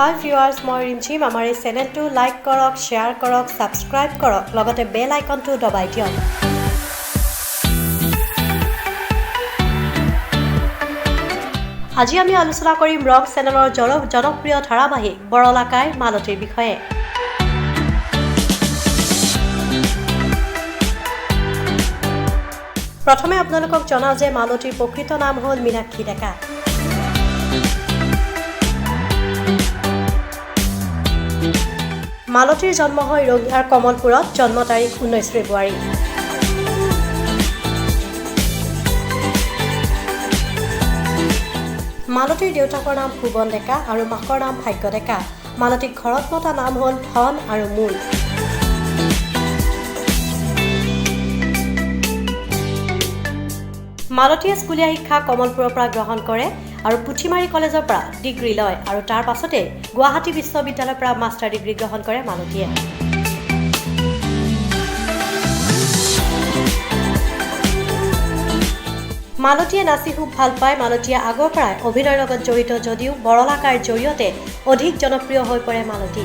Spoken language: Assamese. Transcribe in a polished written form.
Hi viewers, মই ৰিমঝিম আমাৰ এই চেনেলটো লাইক কৰক, শ্বেয়াৰ কৰক, সাবস্ক্ৰাইব কৰক, লগতে বেল আইকনটো দবাই দিয়ক। আজি আমি আলোচনা কৰিম ৰক চেনেলৰ জনপ্ৰিয় ধাৰাবাহিক বৰলাকাই মালতীৰ বিষয়ে। প্ৰথমে আপোনালোকক জনাও যে মালতীৰ প্ৰকৃত নাম হ'ল মীনাক্ষী ডেকা। মালতীৰ জন্ম হয় ৰঙিয়াৰ কমলপুৰত, জন্ম তাৰিখ 19 ফেব্ৰুৱাৰী। মালতীৰ দেউতাকৰ নাম ভুৱন ডেকা আৰু মাকৰ নাম ভাগ্য ডেকা। মালতীক ঘৰত মতা নাম হ'ল ধন আৰু মূল। মালতীয়ে স্কুলীয়া শিক্ষা কমলপুৰৰ পৰা গ্ৰহণ কৰে আৰু পুথিমাৰী কলেজৰ পৰা ডিগ্ৰী লয় আৰু তাৰ পাছতে গুৱাহাটী বিশ্ববিদ্যালয়ৰ পৰা মাষ্টাৰ ডিগ্ৰী গ্ৰহণ কৰে মালতীয়ে। মালতীয়ে নাচি খুব ভাল পায়। মালতীয়ে আগৰ পৰাই অভিনয়ৰ লগত জড়িত যদিও বৰলাকাইৰ জৰিয়তে অধিক জনপ্ৰিয় হৈ পৰে মালতী।